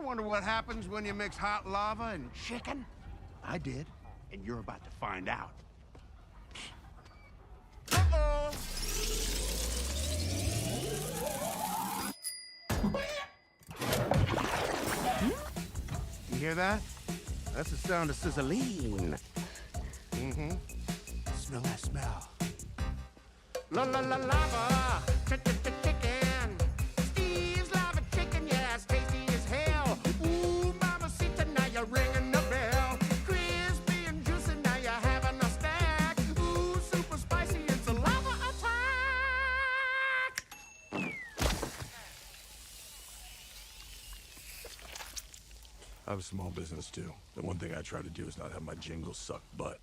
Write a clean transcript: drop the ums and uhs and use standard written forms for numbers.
wonder what happens when you mix hot lava and chicken? I did, and you're about to find out. Uh-oh! You hear that? That's the sound of sizzling. Mm-hmm. Smell that smell. La la la lava, chicken. Steve's lava chicken, yeah, it's tasty as hell. Ooh, mamacita, now you're ringing the bell. Crispy and juicy, now you're having a snack. Ooh, super spicy, it's a lava attack. I have a small business too. The one thing I try to do is not have my jingles suck butt.